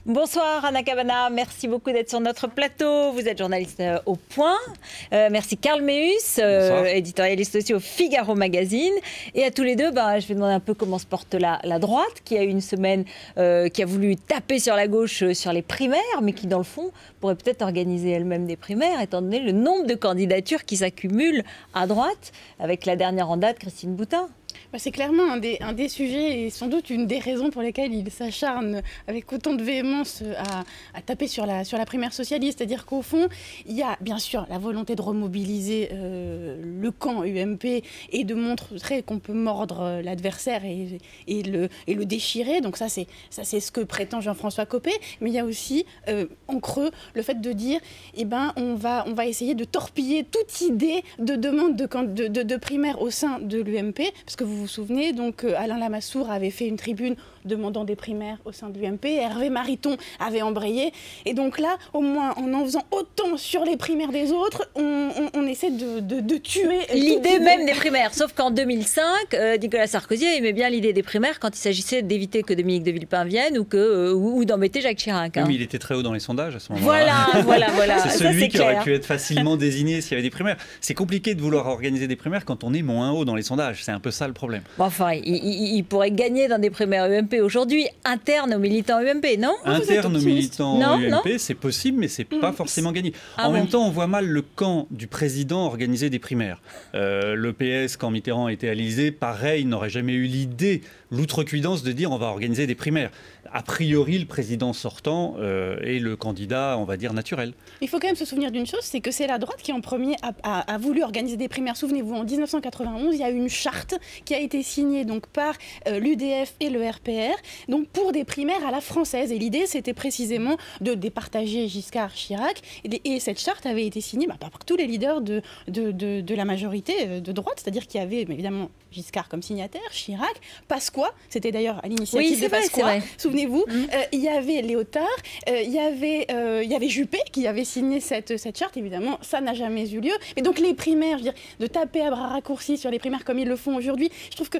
Bonsoir Anna Cabana, merci beaucoup d'être sur notre plateau. Vous êtes journaliste au Point. Merci Karl Meus, éditorialiste aussi au Figaro Magazine. Et à tous les deux, je vais demander un peu comment se porte la droite, qui a eu une semaine qui a voulu taper sur la gauche sur les primaires, mais qui dans le fond pourrait peut-être organiser elle-même des primaires, étant donné le nombre de candidatures qui s'accumulent à droite, avec la dernière en date, Christine Boutin. C'est clairement un des sujets et sans doute une des raisons pour lesquelles il s'acharne avec autant de véhémence à taper sur la primaire socialiste. C'est-à-dire qu'au fond, il y a bien sûr la volonté de remobiliser le camp UMP et de montrer qu'on peut mordre l'adversaire et le déchirer. Donc ça c'est ce que prétend Jean-François Copé. Mais il y a aussi en creux le fait de dire on va essayer de torpiller toute idée de demande de primaire au sein de l'UMP. Parce que vous vous souvenez, donc Alain Lamassoure avait fait une tribune demandant des primaires au sein de l'UMP, Hervé Mariton avait embrayé, et donc là, au moins, en faisant autant sur les primaires des autres, on essaie de tuer l'idée même des primaires. Sauf qu'en 2005, Nicolas Sarkozy aimait bien l'idée des primaires quand il s'agissait d'éviter que Dominique de Villepin vienne ou d'embêter Jacques Chirac. Oui, mais il était très haut dans les sondages à ce moment-là. Voilà. C'est celui qui aurait pu être facilement désigné s'il y avait des primaires. C'est compliqué de vouloir organiser des primaires quand on est moins haut dans les sondages. C'est un peu ça le problème. Enfin, il pourrait gagner dans des primaires UMP aujourd'hui, internes aux militants UMP, non? Interne aux militants UMP, c'est possible, mais c'est pas forcément gagné. En même temps, on voit mal le camp du président organiser des primaires. Le PS, quand Mitterrand était à l'Élysée, pareil, n'aurait jamais eu l'idée, l'outrecuidance de dire on va organiser des primaires. A priori, le président sortant est le candidat, on va dire, naturel. Il faut quand même se souvenir d'une chose, c'est que c'est la droite qui en premier a voulu organiser des primaires. Souvenez-vous, en 1991, il y a eu une charte qui a été signée donc, par l'UDF et le RPR donc, pour des primaires à la française. Et l'idée, c'était précisément de départager Giscard-Chirac. Et cette charte avait été signée par tous les leaders de la majorité de droite, c'est-à-dire qu'il y avait évidemment Giscard comme signataire, Chirac, Pasqua, c'était d'ailleurs à l'initiative de Pasqua. Souvenez-vous, il y avait Léotard, il y avait Juppé qui avait signé cette charte. Évidemment, ça n'a jamais eu lieu. Et donc les primaires, je veux dire, de taper à bras raccourcis sur les primaires comme ils le font aujourd'hui, je trouve que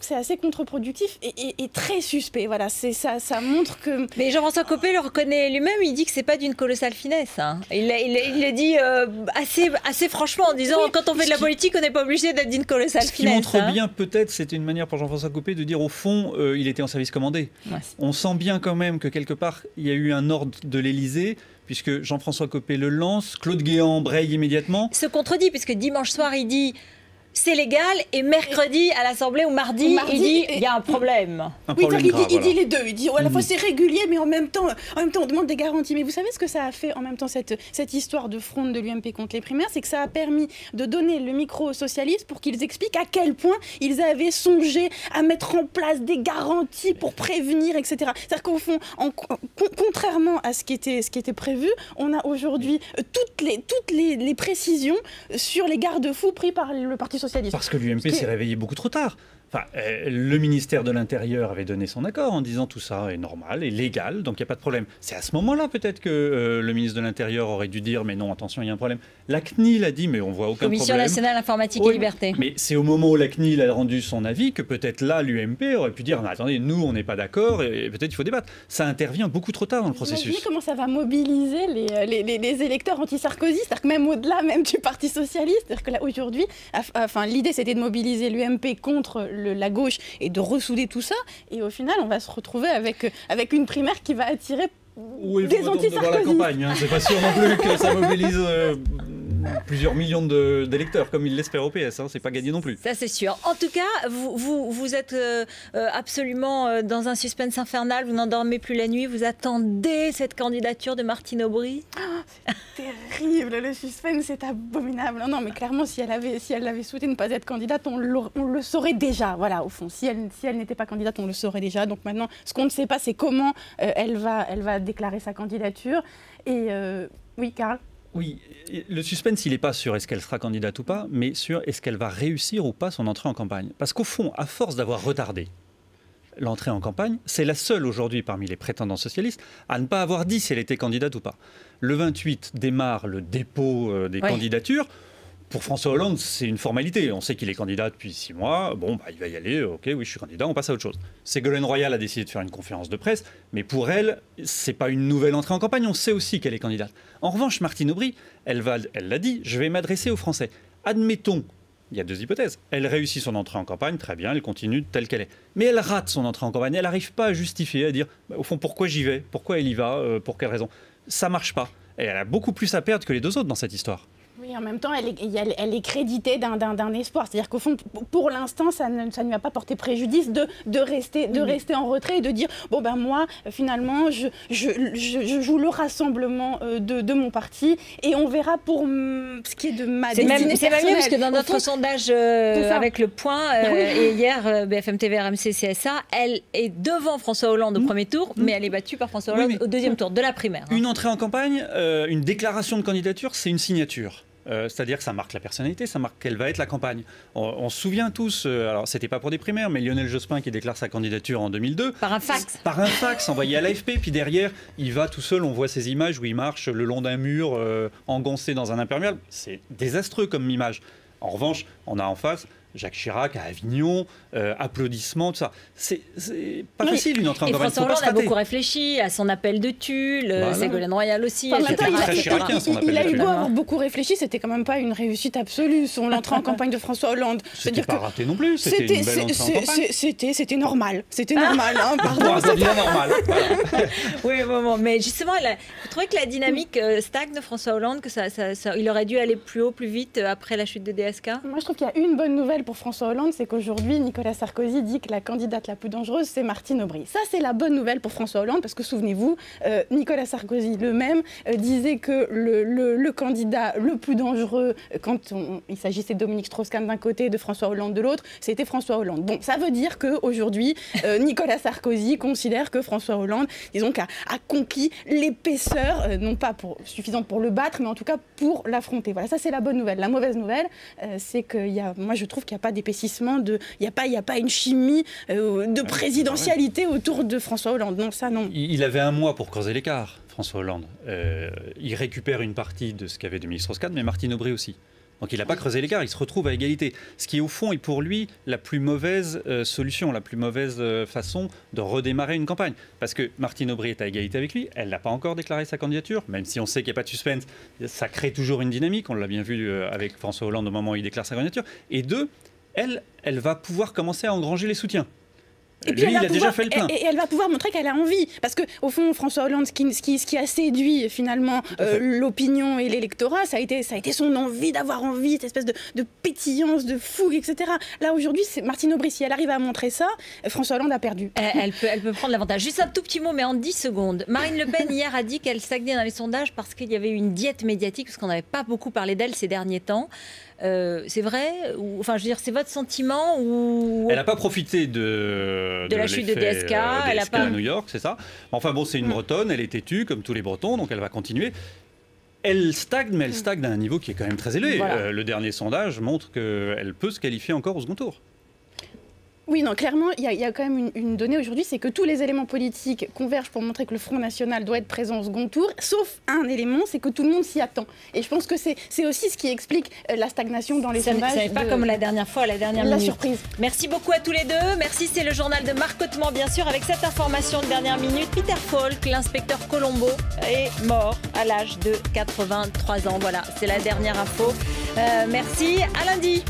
c'est assez contre-productif et très suspect. Voilà, ça montre que... Mais Jean-François Copé le reconnaît lui-même, il dit que c'est pas d'une colossale finesse. Hein. Il le dit assez franchement en disant quand on fait de la politique, on n'est pas obligé d'être d'une colossale finesse. Ce qui montre bien, peut-être, c'était une manière pour Jean-François Copé de dire au fond, il était en service commandé. Ouais. On sent bien quand même que quelque part, il y a eu un ordre de l'Élysée, puisque Jean-François Copé le lance, Claude Guéant braille immédiatement. Se contredit, puisque dimanche soir, il dit... c'est légal, et mercredi à l'Assemblée ou mardi, il dit il y a un problème. Il dit les deux. Il dit à la fois c'est régulier, mais en même temps on demande des garanties. Mais vous savez ce que ça a fait en même temps cette histoire de fronde de l'UMP contre les primaires, c'est que ça a permis de donner le micro aux socialistes pour qu'ils expliquent à quel point ils avaient songé à mettre en place des garanties pour prévenir, etc. C'est-à-dire qu'au fond, contrairement à ce qui était prévu, on a aujourd'hui toutes les précisions sur les garde-fous pris par le Parti socialiste. Parce que l'UMP s'est réveillé beaucoup trop tard. Enfin, le ministère de l'Intérieur avait donné son accord en disant tout ça est normal et légal, donc il n'y a pas de problème. C'est à ce moment-là peut-être que le ministre de l'Intérieur aurait dû dire mais non, attention, il y a un problème. La CNIL a dit mais on voit aucun problème. Commission nationale informatique et liberté. Mais c'est au moment où la CNIL a rendu son avis que peut-être là l'UMP aurait pu dire non, attendez, nous on n'est pas d'accord et peut-être il faut débattre. Ça intervient beaucoup trop tard dans le processus. Imaginez comment ça va mobiliser les électeurs anti-Sarkozy, c'est-à-dire que même au-delà même du Parti socialiste, c'est-à-dire que là aujourd'hui, l'idée c'était de mobiliser l'UMP contre la gauche et de ressouder tout ça, et au final on va se retrouver avec une primaire qui va attirer des anti-Sarkozy. La campagne, hein. C'est pas sûr non plus que ça mobilise plusieurs millions d'électeurs comme il l'espère au PS, hein. C'est pas gagné non plus. Ça c'est sûr. En tout cas, vous êtes absolument dans un suspense infernal, vous n'endormez plus la nuit, vous attendez cette candidature de Martine Aubry. C'est terrible, le suspense c'est abominable. Non mais clairement si elle avait souhaité ne pas être candidate, on le saurait déjà. Voilà, au fond, si elle n'était pas candidate, on le saurait déjà. Donc maintenant, ce qu'on ne sait pas, c'est comment elle va déclarer sa candidature. Et oui, Karl. Oui, le suspense, il n'est pas sur est-ce qu'elle sera candidate ou pas, mais sur est-ce qu'elle va réussir ou pas son entrée en campagne. Parce qu'au fond, à force d'avoir retardé l'entrée en campagne, c'est la seule aujourd'hui parmi les prétendants socialistes à ne pas avoir dit si elle était candidate ou pas. Le 28 démarre le dépôt des candidatures. Pour François Hollande, c'est une formalité. On sait qu'il est candidat depuis 6 mois. Bon, il va y aller. Ok, oui, je suis candidat. On passe à autre chose. Ségolène Royal a décidé de faire une conférence de presse, mais pour elle, c'est pas une nouvelle entrée en campagne. On sait aussi qu'elle est candidate. En revanche, Martine Aubry, elle l'a dit. Je vais m'adresser aux Français. Admettons. Il y a 2 hypothèses. Elle réussit son entrée en campagne, très bien, elle continue telle qu'elle est. Mais elle rate son entrée en campagne. Elle n'arrive pas à justifier, à dire, au fond, pourquoi j'y vais, pourquoi elle y va, pour quelle raison. Ça marche pas. Et elle a beaucoup plus à perdre que les 2 autres dans cette histoire. Oui, en même temps, elle est créditée d'un espoir. C'est-à-dire qu'au fond, pour l'instant, ça ne lui a pas porté préjudice de rester en retrait et de dire « Bon, ben moi, finalement, je joue le rassemblement de mon parti et on verra pour ce qui est de ma destinée personnelle. » C'est même mieux parce que dans notre sondage avec Le Point, et hier, BFM TV, RMC, CSA, elle est devant François Hollande au premier tour, mais elle est battue par François Hollande au deuxième tour de la primaire. Une entrée en campagne, une déclaration de candidature, c'est une signature. C'est-à-dire que ça marque la personnalité, ça marque quelle va être la campagne. On se souvient tous, alors c'était pas pour des primaires, mais Lionel Jospin qui déclare sa candidature en 2002. Par un fax. Par un fax envoyé à l'AFP, puis derrière, il va tout seul, on voit ces images où il marche le long d'un mur, engoncé dans un imperméable. C'est désastreux comme image. En revanche, on a en face Jacques Chirac à Avignon, applaudissements, tout ça. C'est pas facile une entrée en campagne. François Hollande a beaucoup réfléchi à son appel de Tulle, Ségolène Royal aussi. Il a eu beau avoir beaucoup réfléchi, c'était quand même pas une réussite absolue, l'entrée en campagne de François Hollande. C'était pas raté non plus, c'était une belle entrée en campagne. C'était normal, hein, pardon. C'était bien normal. Voilà. Oui, bon, mais justement, vous trouvez que la dynamique stagne de François Hollande, que il aurait dû aller plus haut, plus vite après la chute de DSK? Moi, je trouve qu'il y a une bonne nouvelle pour François Hollande, c'est qu'aujourd'hui, Nicolas Sarkozy dit que la candidate la plus dangereuse, c'est Martine Aubry. Ça, c'est la bonne nouvelle pour François Hollande, parce que souvenez-vous, Nicolas Sarkozy lui-même disait que le candidat le plus dangereux, quand il s'agissait de Dominique Strauss-Kahn d'un côté et de François Hollande de l'autre, c'était François Hollande. Bon, ça veut dire qu'aujourd'hui, Nicolas Sarkozy considère que François Hollande, disons, a conquis l'épaisseur, non pas suffisante pour le battre, mais en tout cas pour l'affronter. Voilà, ça c'est la bonne nouvelle. La mauvaise nouvelle, c'est que moi je trouve qu'il n'y a pas d'épaississement, il n'y a pas une chimie de présidentialité autour de François Hollande. Non, ça non. Il avait 1 mois pour creuser l'écart, François Hollande. Il récupère une partie de ce qu'avait Dominique Strauss-Kahn, mais Martine Aubry aussi. Donc il n'a pas creusé l'écart, il se retrouve à égalité. Ce qui, au fond, est pour lui la plus mauvaise solution, la plus mauvaise façon de redémarrer une campagne. Parce que Martine Aubry est à égalité avec lui, elle n'a pas encore déclaré sa candidature, même si on sait qu'il n'y a pas de suspense, ça crée toujours une dynamique, on l'a bien vu avec François Hollande au moment où il déclare sa candidature. Et 2, elle va pouvoir commencer à engranger les soutiens. Et puis il a déjà fait le plein. Et elle va pouvoir montrer qu'elle a envie. Parce qu'au fond, François Hollande, ce qui a séduit finalement l'opinion et l'électorat, ça a été son envie d'avoir envie, cette espèce de pétillance, de fougue, etc. Là, aujourd'hui, c'est Martine Aubry. Si elle arrive à montrer ça, François Hollande a perdu. Elle peut prendre l'avantage. Juste un tout petit mot, mais en 10 secondes. Marine Le Pen, hier, a dit qu'elle stagnait dans les sondages parce qu'il y avait eu une diète médiatique, parce qu'on n'avait pas beaucoup parlé d'elle ces derniers temps. C'est vrai enfin, je veux dire, c'est votre sentiment ou... Elle n'a pas profité de la chute de DSK, elle a pas... à New York, c'est ça. Enfin bon, c'est une Bretonne, elle est têtue comme tous les Bretons, donc elle va continuer. Elle stagne, mais elle stagne à un niveau qui est quand même très élevé. Voilà. Le dernier sondage montre qu'elle peut se qualifier encore au second tour. Oui, non, clairement, il y a quand même une donnée aujourd'hui, c'est que tous les éléments politiques convergent pour montrer que le Front National doit être présent au second tour, sauf un élément, c'est que tout le monde s'y attend. Et je pense que c'est aussi ce qui explique la stagnation dans les sondages. C'est pas comme la dernière fois, la dernière minute. La surprise. Merci beaucoup à tous les deux. Merci, c'est le journal de Marc Cottement, bien sûr, avec cette information de dernière minute. Peter Falk, l'inspecteur Colombo, est mort à l'âge de 83 ans. Voilà, c'est la dernière info. Merci, à lundi.